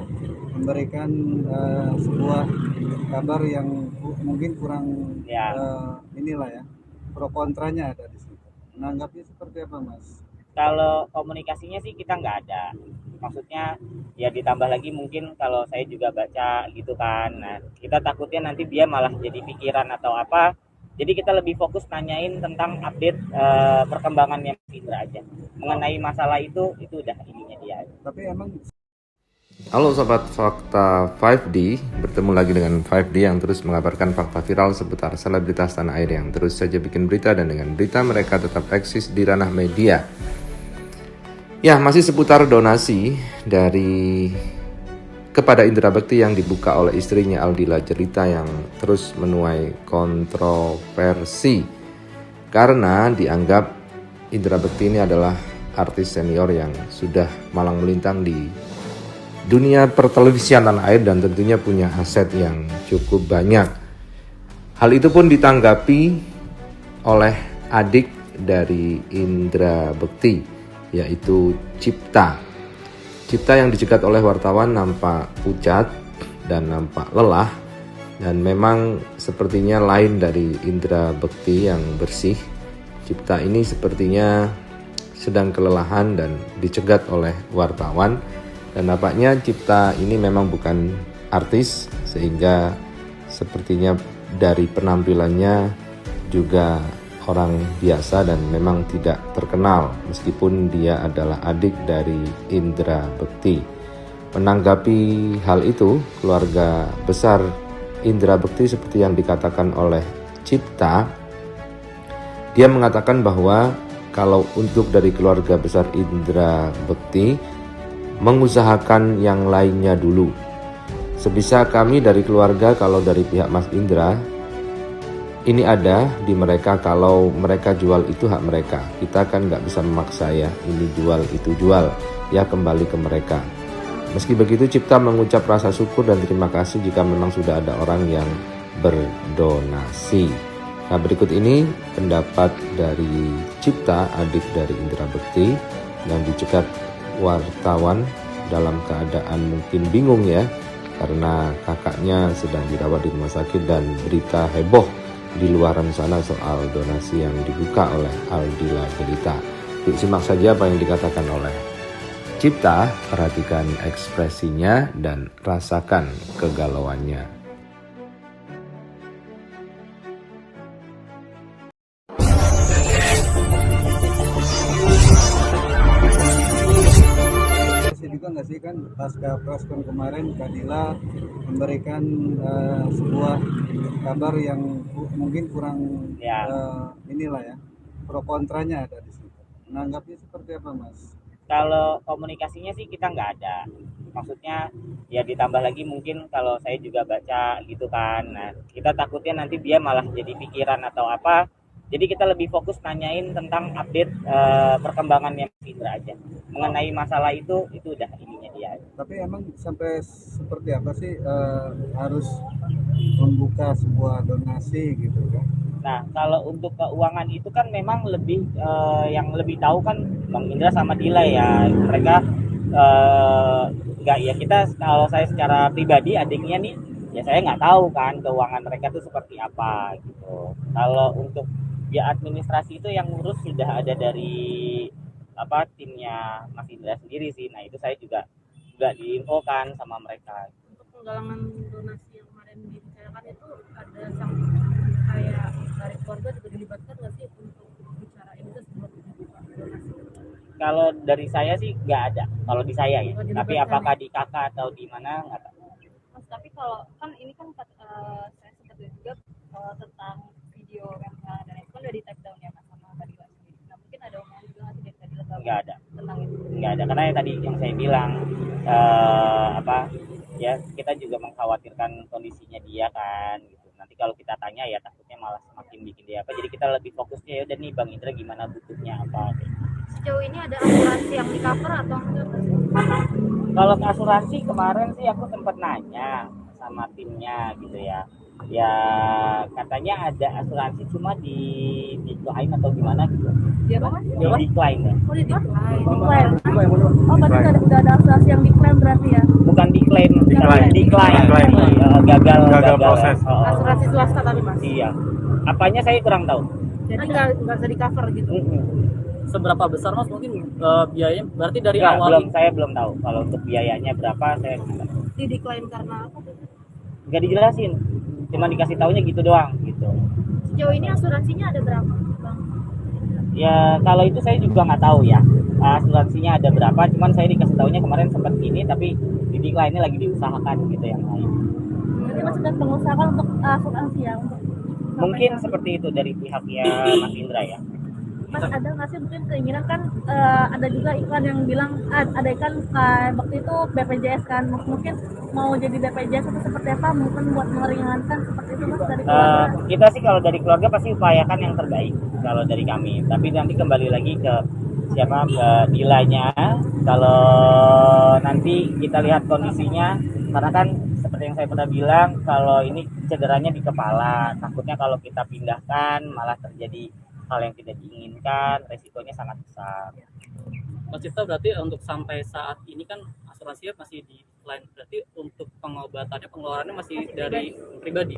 Kadila memberikan sebuah kabar yang mungkin kurang Ya, inilah ya, pro kontranya ada di situ. Menanggapnya seperti apa, Mas? kalau komunikasinya sih kita nggak ada. Maksudnya ya ditambah lagi mungkin kalau saya juga baca gitu kan. Nah, kita takutnya nanti dia malah jadi pikiran atau apa. Jadi kita lebih fokus nanyain tentang update perkembangannya Mas Indra aja. Mengenai masalah itu udah ininya dia. Tapi emang Halo Sobat Fakta 5D, bertemu lagi dengan 5D yang terus mengabarkan fakta viral seputar selebritas tanah air yang terus saja bikin berita dan dengan berita mereka tetap eksis di ranah media. Ya, masih seputar donasi dari kepada Indra Bekti yang dibuka oleh istrinya Aldila Jelita yang terus menuai kontroversi karena dianggap Indra Bekti ini adalah artis senior yang sudah malang melintang di dunia pertelevisian tanah air dan tentunya punya aset yang cukup banyak. Hal itu pun ditanggapi oleh adik dari Indra Bekti, yaitu Cipta. Cipta yang dicegat oleh wartawan nampak pucat dan nampak lelah dan memang sepertinya lain dari Indra Bekti yang bersih. Cipta ini sepertinya sedang kelelahan dan dicegat oleh wartawan. Dan nampaknya Cipta ini memang bukan artis sehingga sepertinya dari penampilannya juga orang biasa dan memang tidak terkenal meskipun dia adalah adik dari Indra Bekti. Menanggapi hal itu, keluarga besar Indra Bekti seperti yang dikatakan oleh Cipta, dia mengatakan bahwa kalau untuk dari keluarga besar Indra Bekti mengusahakan yang lainnya dulu. Sebisa kami dari keluarga kalau dari pihak Mas Indra, ini ada di mereka, kalau mereka jual itu hak mereka. Kita kan nggak bisa memaksa ya, ini jual itu jual, ya kembali ke mereka. Meski begitu Cipta mengucap rasa syukur dan terima kasih jika memang sudah ada orang yang berdonasi. Nah, berikut ini pendapat dari Cipta, adik dari Indra Bekti yang dicegat wartawan dalam keadaan mungkin bingung ya karena kakaknya sedang dirawat di rumah sakit dan berita heboh di luaran sana soal donasi yang dibuka oleh Aldila Jelita. Yuk simak saja apa yang dikatakan oleh Cipta, perhatikan ekspresinya dan rasakan kegalauannya. juga nggak sih kan pasca preskon kemarin Kadila memberikan sebuah kabar yang mungkin kurang Ya, inilah ya, pro kontranya ada di situ. Menanggapnya seperti apa, Mas? kalau komunikasinya sih kita nggak ada. Maksudnya ya ditambah lagi mungkin kalau saya juga baca gitu kan. Nah, kita takutnya nanti dia malah jadi pikiran atau apa. Jadi kita lebih fokus nanyain tentang update perkembangannya Mas Indra aja. Mengenai masalah itu udah ininya dia. Tapi emang sampai seperti apa sih harus membuka sebuah donasi gitu kan? Nah, kalau untuk keuangan itu kan memang lebih yang lebih tahu kan Bang Indra sama Dila ya. Mereka nggak ya, kita kalau saya secara pribadi adiknya nih ya saya nggak tahu kan keuangan mereka tuh seperti apa gitu. Kalau untuk ya administrasi itu yang ngurus sudah ada dari apa timnya Mas Indra sendiri sih. Nah, itu saya juga nggak diinfokan sama mereka. Untuk penggalangan donasi yang kemarin dibicarakan itu ada yang kayak dari keluarga juga dilibatkan nggak sih untuk bicara ini tuh sebelum dibuka donasi? Kalau dari saya sih nggak ada. Kalau di saya ya. Oh, Tapi dilibatkan apakah ya? di kakak atau di mana nggak tahu. Mas, tapi kalau kan ini kan saya sempat lihat juga tentang video yang dan itu kan udah di take down ya Mas sama Kadila sendiri. Nah mungkin ada omongan juga nggak sih dari Kadila Nggak ada. tentang itu? Nggak ada. Karena ya tadi yang saya bilang apa ya kita juga mengkhawatirkan kondisinya dia kan gitu. Nanti kalau kita tanya ya takutnya malah semakin bikin dia apa. Jadi kita lebih fokusnya ya udah nih Bang Indra gimana butuhnya apa. Sejauh ini ada asuransi yang di cover atau enggak Mas? Kalau ke asuransi kemarin sih aku sempat nanya sama timnya gitu ya. Ya katanya ada asuransi cuma di decline atau gimana gitu. Dia apa? Di decline ya. Oh, di decline. Oh, berarti udah ada asuransi yang decline berarti ya? Bukan decline, Decline. decline. Gagal proses. ya. Oh. Asuransi swasta tapi Mas. Iya. Apanya saya kurang tahu. Jadi nggak bisa di cover gitu. Seberapa besar Mas mungkin biayanya? Berarti dari Enggak, awal saya belum tahu kalau untuk biayanya berapa saya tidak. Di decline karena apa? Nggak dijelasin, cuma dikasih taunya gitu doang gitu. Sejauh ini asuransinya ada berapa, Bang? Ya kalau itu saya juga nggak tahu ya asuransinya ada berapa, cuman saya dikasih taunya kemarin sempat gini tapi di decline-nya lagi diusahakan gitu yang lain. Berarti Mas sudah pengusahakan untuk asuransi ya? Untuk Mungkin seperti itu dari pihaknya Mas Indra ya. Mas ada nggak sih mungkin keinginan kan ada juga iklan yang bilang ada iklan waktu itu BPJS kan mungkin mau jadi BPJS atau seperti apa mungkin buat meringankan seperti itu Mas dari keluarga. Kita sih kalau dari keluarga pasti upayakan yang terbaik kalau dari kami, tapi nanti kembali lagi ke siapa, ke dilanya. Kalau nanti kita lihat kondisinya, karena kan seperti yang saya pernah bilang kalau ini cederanya di kepala, takutnya kalau kita pindahkan malah terjadi hal yang tidak diinginkan, resikonya sangat besar. Mas Cipta, berarti untuk sampai saat ini kan asuransinya masih di line, berarti untuk pengobatannya pengeluarannya masih dari pribadi.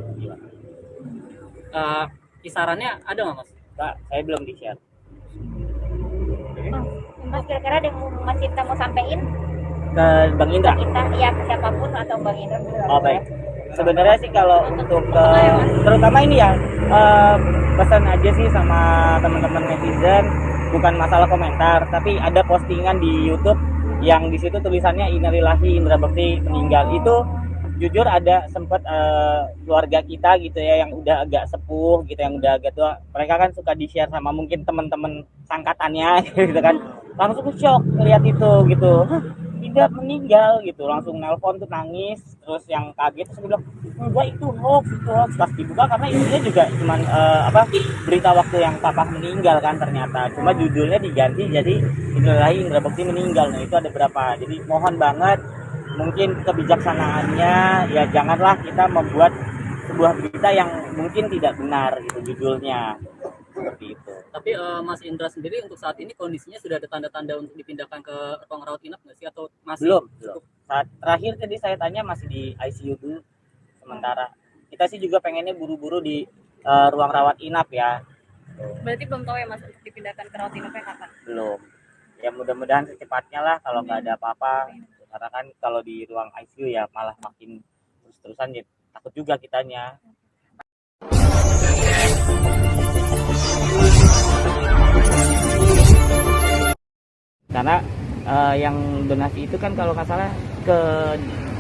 Kisarannya ada nggak Mas? Kak, saya belum di-share. Mas kira-kira ada yang Mas Cipta mau sampein Ke Bang Indra. kita ya ke siapapun atau Bang Indra? Oh baik. Sebenarnya sih kalau untuk terutama ini ya pesan aja sih sama teman-teman netizen, bukan masalah komentar, tapi ada postingan di YouTube yang di situ tulisannya Innalillahi Indra Bekti meninggal. Itu jujur ada sempat keluarga kita gitu ya yang udah agak sepuh gitu, yang udah agak tua, mereka kan suka di-share sama mungkin teman-teman sangkatannya gitu kan, langsung shock lihat itu gitu. Tidak meninggal gitu, langsung nelpon tuh nangis, terus yang kaget terus bilang enggak itu hoax, pas dibuka karena isinya juga cuman berita waktu yang papa meninggal kan, ternyata cuma judulnya diganti jadi Innalillahi Indra Bekti meninggal. Nah itu ada berapa, jadi mohon banget mungkin kebijaksanaannya ya, janganlah kita membuat sebuah berita yang mungkin tidak benar gitu judulnya, seperti itu. Tapi Mas Indra sendiri untuk saat ini kondisinya sudah ada tanda-tanda untuk dipindahkan ke ruang rawat inap nggak sih, atau masih Belum. Saat terakhir tadi saya tanya masih di ICU dulu sementara. Kita sih juga pengennya buru-buru di ruang rawat inap ya. Berarti belum tahu ya Mas untuk dipindahkan ke rawat inapnya kapan? Belum. Ya mudah-mudahan secepatnya lah kalau nggak ada apa-apa. Karena kan kalau di ruang ICU ya malah makin terus-terusan, ya takut juga kitanya. Karena yang donasi itu kan kalau nggak salah ke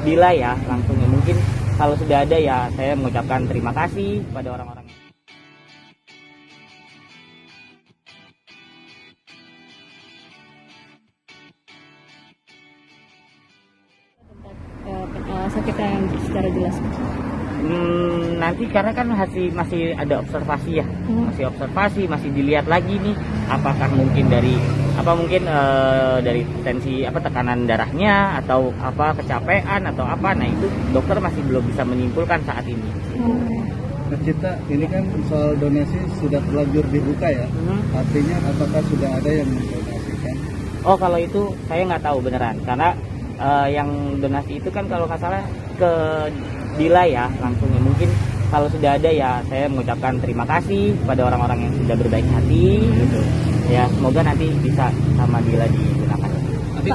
Dila ya langsung ya. Mungkin kalau sudah ada ya saya mengucapkan terima kasih kepada orang-orang yang Sakitnya yang secara jelas. nanti karena kan masih ada observasi ya, masih observasi, masih dilihat lagi nih apakah mungkin dari dari tensi tekanan darahnya atau kecapean atau apa. Nah itu dokter masih belum bisa menyimpulkan saat ini. Mas Cipta, ini kan soal donasi sudah terlanjur dibuka ya, artinya apakah sudah ada yang mendonasikan? Oh kalau itu saya nggak tahu beneran, karena yang donasi itu kan kalau nggak salah ke Dila ya langsung ya. Mungkin kalau sudah ada ya saya mengucapkan terima kasih kepada orang-orang yang sudah berbaik hati gitu ya, semoga nanti bisa sama Dila digunakan. Tapi